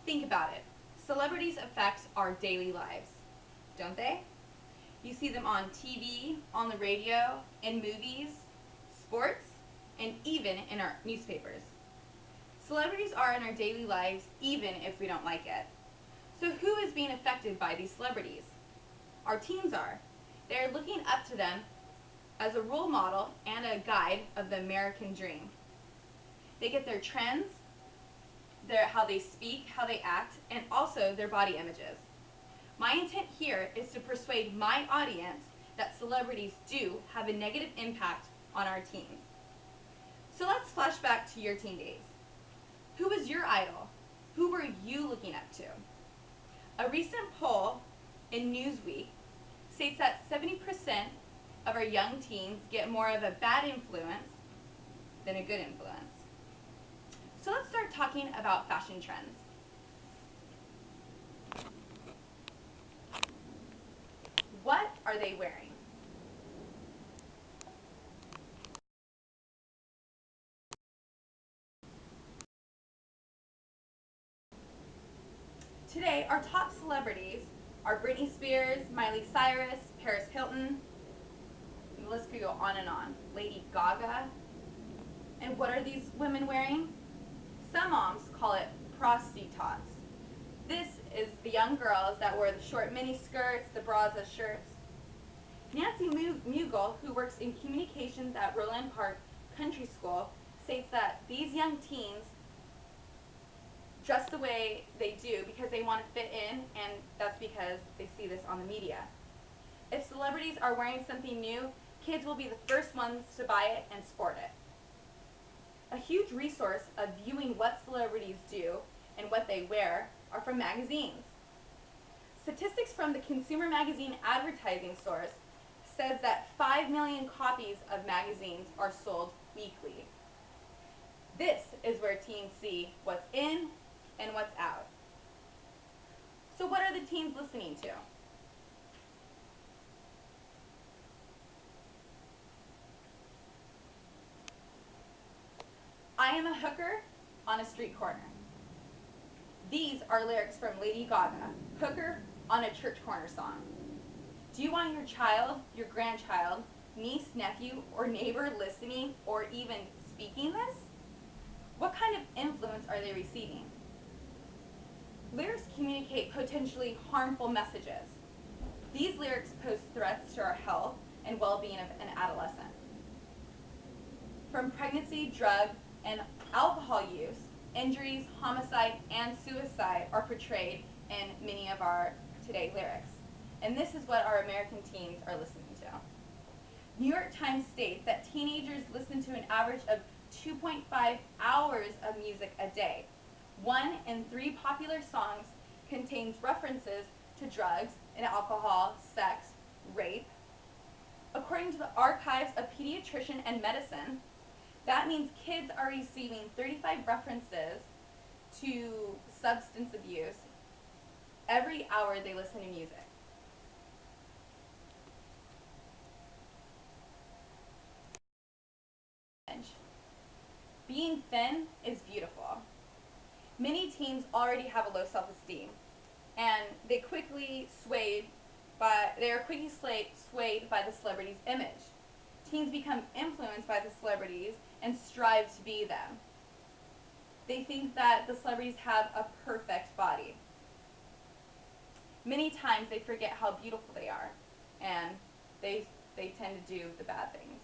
Think about it. Celebrities affect our daily lives, don't they? You see them on TV, on the radio, in movies, sports, and even in our newspapers. Celebrities are in our daily lives even if we don't like it. So who is being affected by these celebrities? Our teens are. They're looking up to them as a role model and a guide of the American dream. They get their trends, how they speak, how they act, and also their body images. My intent here is to persuade my audience that celebrities do have a negative impact on our teens. So let's flash back to your teen days. Who was your idol? Who were you looking up to? A recent poll in Newsweek states that 70% of our young teens get more of a bad influence than a good influence. So let's start talking about fashion trends. What are they wearing? Today, our top celebrities are Britney Spears, Miley Cyrus, Paris Hilton, and the list could go on and on. Lady Gaga. And what are these women wearing? Some moms call it prostitutes. This is the young girls that wear the short mini skirts, the bras as shirts. Nancy Mughal, who works in communications at Roland Park Country School, states that these young teens dress the way they do because they want to fit in, and that's because they see this on the media. If celebrities are wearing something new, kids will be the first ones to buy it and sport it. A huge resource of viewing what celebrities do and what they wear are from magazines. Statistics from the Consumer Magazine advertising source says that 5 million copies of magazines are sold weekly. This is where teens see what's in and what's out. So what are the teens listening to? I am a hooker on a street corner. These are lyrics from Lady Gaga, Hooker on a church corner song. Do you want your child, your grandchild, niece, nephew, or neighbor listening or even speaking this? What kind of influence are they receiving? Lyrics communicate potentially harmful messages. These lyrics pose threats to our health and well-being of an adolescent. From pregnancy, drug, and alcohol use, injuries, homicide, and suicide are portrayed in many of our today lyrics. And this is what our American teens are listening to. New York Times states that teenagers listen to an average of 2.5 hours of music a day. 1 in 3 popular songs contains references to drugs and alcohol, sex, rape. According to the Archives of Pediatrician and Medicine, that means kids are receiving 35 references to substance abuse every hour they listen to music. Being thin is beautiful. Many teens already have a low self-esteem, and they are quickly swayed by the celebrity's image. Teens become influenced by the celebrities and strive to be them. They think that the celebrities have a perfect body. Many times they forget how beautiful they are, and they tend to do the bad things.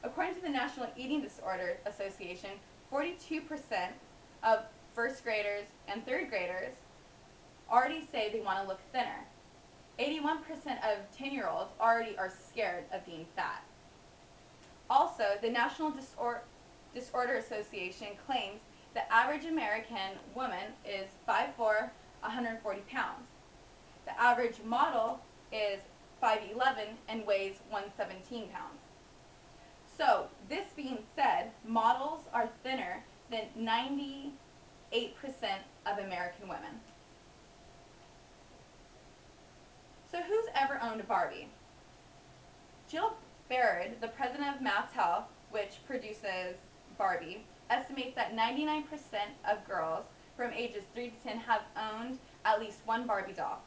According to the National Eating Disorder Association, 42% of first graders and third graders already say they want to look thinner. 81% of 10-year-olds already are scared of being fat. Also, the National Disorder Association claims the average American woman is 5'4", 140 pounds. The average model is 5'11" and weighs 117 pounds. So, this being said, models are thinner than 98% of American women. So who's ever owned a Barbie? Jill Barrett, the president of Mattel, which produces Barbie, estimates that 99% of girls from ages 3 to 10 have owned at least one Barbie doll.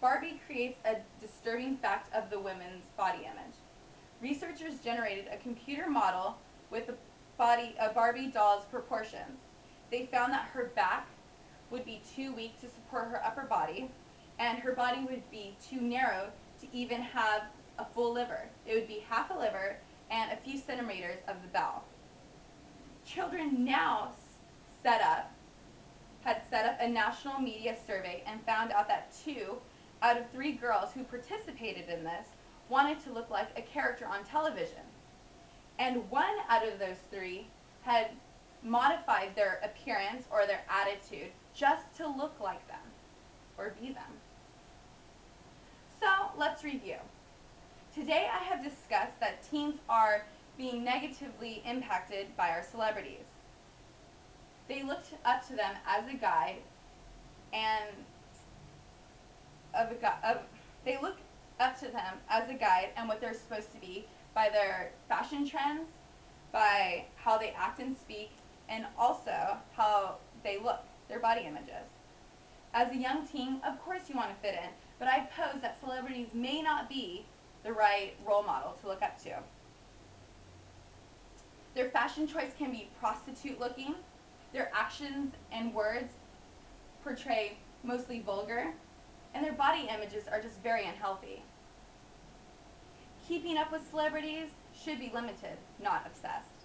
Barbie creates a disturbing fact of the women's body image. Researchers generated a computer model with a Barbie doll's proportions. They found that her back would be too weak to support her upper body, and her body would be too narrow to even have a full liver. It would be half a liver and a few centimeters of the bowel. Children now had set up a national media survey and found out that 2 out of 3 girls who participated in this wanted to look like a character on television. And 1 out of those 3 had modified their appearance or their attitude just to look like them or be them. So let's review. Today I have discussed that teens are being negatively impacted by our celebrities. They looked up to them as a guide and they look up to them as a guide and what they're supposed to be by their fashion trends, by how they act and speak, and also how they look, their body images. As a young teen, of course you want to fit in, but I pose that celebrities may not be the right role model to look up to. Their fashion choice can be prostitute looking. Their actions and words portray mostly vulgar, and their body images are just very unhealthy. Keeping up with celebrities should be limited, not obsessed.